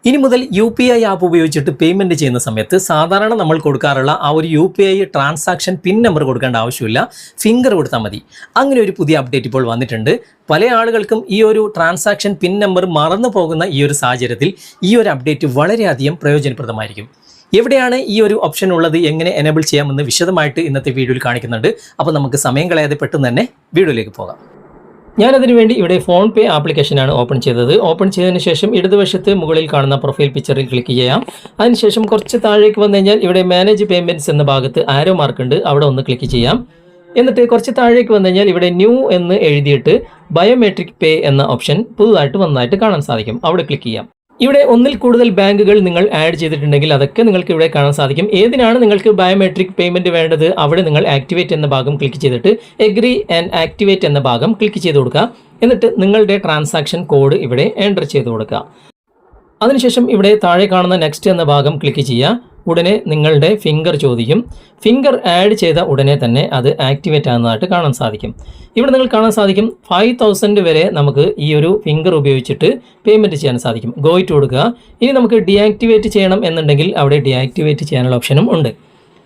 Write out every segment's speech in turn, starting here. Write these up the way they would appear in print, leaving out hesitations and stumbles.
ഇനി മുതൽ UPI app ഉപയോഗിച്ചിട്ട് പേയ്മെൻറ്റ് ചെയ്യുന്ന സമയത്ത് സാധാരണ നമ്മൾ കൊടുക്കാറുള്ള ആ ഒരു UPI ട്രാൻസാക്ഷൻ പിൻ നമ്പർ കൊടുക്കേണ്ട ആവശ്യമില്ല, ഫിംഗർ കൊടുത്താൽ മതി. അങ്ങനെ ഒരു പുതിയ അപ്ഡേറ്റ് ഇപ്പോൾ വന്നിട്ടുണ്ട്. പല ആളുകൾക്കും ഈ ഒരു ട്രാൻസാക്ഷൻ പിൻ നമ്പർ മറന്നു പോകുന്ന ഈ ഒരു സാഹചര്യത്തിൽ ഈ ഒരു അപ്ഡേറ്റ് വളരെയധികം പ്രയോജനപ്രദമായിരിക്കും. എവിടെയാണ് ഈ ഒരു ഓപ്ഷൻ ഉള്ളത്, എങ്ങനെ എനേബിൾ ചെയ്യാമെന്ന് വിശദമായിട്ട് ഇന്നത്തെ വീഡിയോയിൽ കാണിക്കുന്നുണ്ട്. അപ്പോൾ നമുക്ക് സമയം കളയാതെ പെട്ടെന്ന് തന്നെ വീഡിയോയിലേക്ക് പോകാം. ഞാനതിനു വേണ്ടി ഇവിടെ ഫോൺ പേ ആപ്ലിക്കേഷനാണ് ഓപ്പൺ ചെയ്തത്. ഓപ്പൺ ചെയ്തതിന് ശേഷം ഇടതുവശത്ത് മുകളിൽ കാണുന്ന പ്രൊഫൈൽ പിക്ചറിൽ ക്ലിക്ക് ചെയ്യാം. അതിനുശേഷം കുറച്ച് താഴേക്ക് വന്നു കഴിഞ്ഞാൽ ഇവിടെ മാനേജ് പേയ്മെൻറ്റ്സ് എന്ന ഭാഗത്ത് ആരോ മാർക്ക് ഉണ്ട്, അവിടെ ഒന്ന് ക്ലിക്ക് ചെയ്യാം. എന്നിട്ട് കുറച്ച് താഴേക്ക് വന്നു കഴിഞ്ഞാൽ ഇവിടെ ന്യൂ എന്ന് എഴുതിയിട്ട് ബയോമെട്രിക് പേ എന്ന ഓപ്ഷൻ പുതുതായിട്ട് വന്നതായിട്ട് കാണാൻ സാധിക്കും, അവിടെ ക്ലിക്ക് ചെയ്യാം. ഇവിടെ ഒന്നിൽ കൂടുതൽ ബാങ്കുകൾ നിങ്ങൾ ആഡ് ചെയ്തിട്ടുണ്ടെങ്കിൽ അതൊക്കെ നിങ്ങൾക്ക് ഇവിടെ കാണാൻ സാധിക്കും. ഏതിനാണ് നിങ്ങൾക്ക് ബയോമെട്രിക് പേയ്മെൻറ്റ് വേണ്ടത് അവിടെ നിങ്ങൾ ആക്ടിവേറ്റ് എന്ന ഭാഗം ക്ലിക്ക് ചെയ്തിട്ട് എഗ്രി ആൻഡ് ആക്ടിവേറ്റ് എന്ന ഭാഗം ക്ലിക്ക് ചെയ്ത് കൊടുക്കുക. എന്നിട്ട് നിങ്ങളുടെ ട്രാൻസാക്ഷൻ കോഡ് ഇവിടെ എൻ്റർ ചെയ്ത് കൊടുക്കുക. അതിനുശേഷം ഇവിടെ താഴെ കാണുന്ന നെക്സ്റ്റ് എന്ന ഭാഗം ക്ലിക്ക് ചെയ്യുക. ഉടനെ നിങ്ങളുടെ ഫിംഗർ ചോദിക്കും. ഫിംഗർ ആഡ് ചെയ്ത ഉടനെ തന്നെ അത് ആക്ടിവേറ്റ് ആകുന്നതായിട്ട് കാണാൻ സാധിക്കും. ഇവിടെ നിങ്ങൾ കാണാൻ സാധിക്കും 5000 വരെ നമുക്ക് ഈ ഒരു ഫിംഗർ ഉപയോഗിച്ചിട്ട് പേയ്മെൻറ്റ് ചെയ്യാൻ സാധിക്കും. ഗോ ഇറ്റ് കൊടുക്കുക. ഇനി നമുക്ക് ഡീആക്ടിവേറ്റ് ചെയ്യണം എന്നുണ്ടെങ്കിൽ അവിടെ ഡീആക്ടിവേറ്റ് ചെയ്യാനുള്ള ഓപ്ഷനും ഉണ്ട്.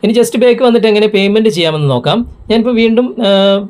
ഇനി ജസ്റ്റ് ബാക്ക് വന്നിട്ട് എങ്ങനെ പേയ്മെൻറ്റ് ചെയ്യാമെന്ന് നോക്കാം. ഞാനിപ്പോൾ വീണ്ടും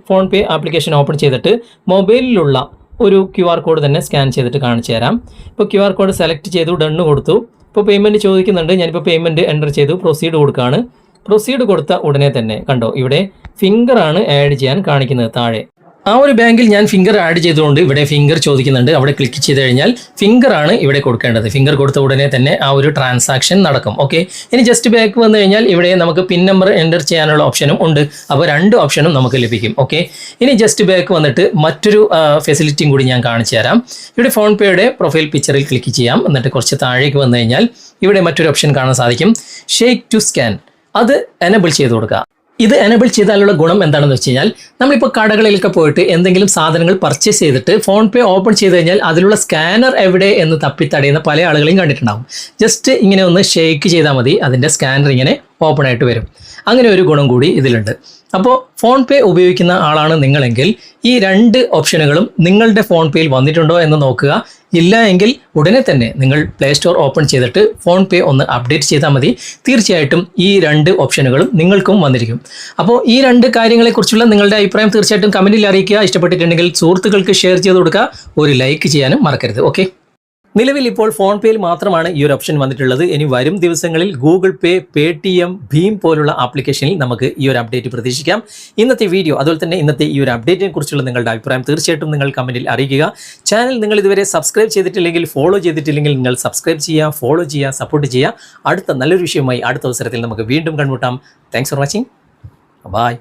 ഫോൺ പേ ആപ്ലിക്കേഷൻ ഓപ്പൺ ചെയ്തിട്ട് മൊബൈലിലുള്ള ഒരു QR കോഡ് തന്നെ സ്കാൻ ചെയ്തിട്ട് കാണിച്ചു തരാം. ഇപ്പോൾ QR കോഡ് സെലക്ട് ചെയ്തു, ഡണ്ണ് കൊടുത്തു. ഇപ്പോൾ പേയ്മെൻറ്റ് ചോദിക്കുന്നുണ്ട്. ഞാനിപ്പോൾ പേയ്മെൻറ്റ് എൻ്റർ ചെയ്തു, പ്രൊസീഡ് കൊടുക്കുകയാണ്. പ്രൊസീഡ് കൊടുത്ത ഉടനെ തന്നെ കണ്ടോ ഇവിടെ ഫിംഗറാണ് ആഡ് ചെയ്യാൻ കാണിക്കുന്നത് താഴെ. ആ ഒരു ബാങ്കിൽ ഞാൻ ഫിംഗർ ആഡ് ചെയ്തുകൊണ്ട് ഇവിടെ ഫിംഗർ ചോദിക്കുന്നുണ്ട്, അവിടെ ക്ലിക്ക് ചെയ്ത് കഴിഞ്ഞാൽ ഫിംഗറാണ് ഇവിടെ കൊടുക്കേണ്ടത്. ഫിംഗർ കൊടുത്ത ഉടനെ തന്നെ ആ ഒരു ട്രാൻസാക്ഷൻ നടക്കും. ഓക്കെ, ഇനി ജസ്റ്റ് ബാക്ക് വന്നു കഴിഞ്ഞാൽ ഇവിടെ നമുക്ക് പിൻ നമ്പർ എൻ്റർ ചെയ്യാനുള്ള ഓപ്ഷനും ഉണ്ട്. അപ്പോൾ രണ്ട് ഓപ്ഷനും നമുക്ക് ലഭിക്കും. ഓക്കെ, ഇനി ജസ്റ്റ് ബാക്ക് വന്നിട്ട് മറ്റൊരു ഫെസിലിറ്റിയും കൂടി ഞാൻ കാണിച്ചു തരാം. ഇവിടെ ഫോൺ പേയുടെ പ്രൊഫൈൽ പിക്ചറിൽ ക്ലിക്ക് ചെയ്യാം. എന്നിട്ട് കുറച്ച് താഴേക്ക് വന്നു കഴിഞ്ഞാൽ ഇവിടെ മറ്റൊരു ഓപ്ഷൻ കാണാൻ സാധിക്കും, ഷേക്ക് ടു സ്കാൻ. അത് എനേബിൾ ചെയ്ത് കൊടുക്കുക. ഇത് എനേബിൾ ചെയ്താലുള്ള ഗുണം എന്താണെന്ന് വെച്ച് കഴിഞ്ഞാൽ നമ്മളിപ്പോൾ കടകളിലൊക്കെ പോയിട്ട് എന്തെങ്കിലും സാധനങ്ങൾ പർച്ചേസ് ചെയ്തിട്ട് ഫോൺ പേ ഓപ്പൺ ചെയ്ത് കഴിഞ്ഞാൽ അതിലുള്ള സ്കാനർ എവിടെ എന്ന് തപ്പിത്തടയുന്ന പല ആളുകളെയും കണ്ടിട്ടുണ്ടാകും. ജസ്റ്റ് ഇങ്ങനെ ഒന്ന് ഷേക്ക് ചെയ്താൽ മതി, അതിൻ്റെ സ്കാനർ ഇങ്ങനെ ഓപ്പൺ ആയിട്ട് വരും. അങ്ങനെ ഒരു ഗുണം കൂടി ഇതിലുണ്ട്. അപ്പോൾ ഫോൺ പേ ഉപയോഗിക്കുന്ന ആളാണ് നിങ്ങളെങ്കിൽ ഈ രണ്ട് ഓപ്ഷനുകളും നിങ്ങളുടെ ഫോൺ പേയിൽ വന്നിട്ടുണ്ടോ എന്ന് നോക്കുക. ഇല്ല എങ്കിൽ ഉടനെ തന്നെ നിങ്ങൾ പ്ലേ സ്റ്റോർ ഓപ്പൺ ചെയ്തിട്ട് ഫോൺ പേ ഒന്ന് അപ്ഡേറ്റ് ചെയ്താൽ മതി. തീർച്ചയായിട്ടും ഈ രണ്ട് ഓപ്ഷനുകളും നിങ്ങൾക്കും വന്നിരിക്കും. അപ്പോൾ ഈ രണ്ട് കാര്യങ്ങളെക്കുറിച്ചുള്ള നിങ്ങളുടെ അഭിപ്രായം തീർച്ചയായിട്ടും കമൻറ്റിൽ അറിയിക്കുക. ഇഷ്ടപ്പെട്ടിട്ടുണ്ടെങ്കിൽ സുഹൃത്തുക്കൾക്ക് ഷെയർ ചെയ്ത് കൊടുക്കുക. ഒരു ലൈക്ക് ചെയ്യാനും മറക്കരുത്. ഓക്കെ, നിലവിൽ ഇപ്പോൾ ഫോൺ പേയിൽ മാത്രമാണ് ഈ ഒരു ഓപ്ഷൻ വന്നിട്ടുള്ളത്. ഇനി വരും ദിവസങ്ങളിൽ ഗൂഗിൾ പേ, പേടിഎം, ഭീം പോലുള്ള ആപ്ലിക്കേഷനിൽ നമുക്ക് ഈ ഒരു അപ്ഡേറ്റ് പ്രതീക്ഷിക്കാം. ഇന്നത്തെ വീഡിയോ അതുപോലെ തന്നെ ഇന്നത്തെ ഈ ഒരു അപ്ഡേറ്റിനെ കുറിച്ചുള്ള നിങ്ങളുടെ അഭിപ്രായം തീർച്ചയായിട്ടും നിങ്ങൾ കമൻറ്റിൽ അറിയിക്കുക. ചാനൽ നിങ്ങൾ ഇതുവരെ സബ്സ്ക്രൈബ് ചെയ്തിട്ടില്ലെങ്കിൽ, ഫോളോ ചെയ്തിട്ടില്ലെങ്കിൽ നിങ്ങൾ സബ്സ്ക്രൈബ് ചെയ്യുക, ഫോളോ ചെയ്യുക, സപ്പോർട്ട് ചെയ്യുക. അടുത്ത നല്ലൊരു വിഷയവുമായി അടുത്ത അവസരത്തിൽ നമുക്ക് വീണ്ടും കണ്ടുമുട്ടാം. Thanks for watching. ബൈ.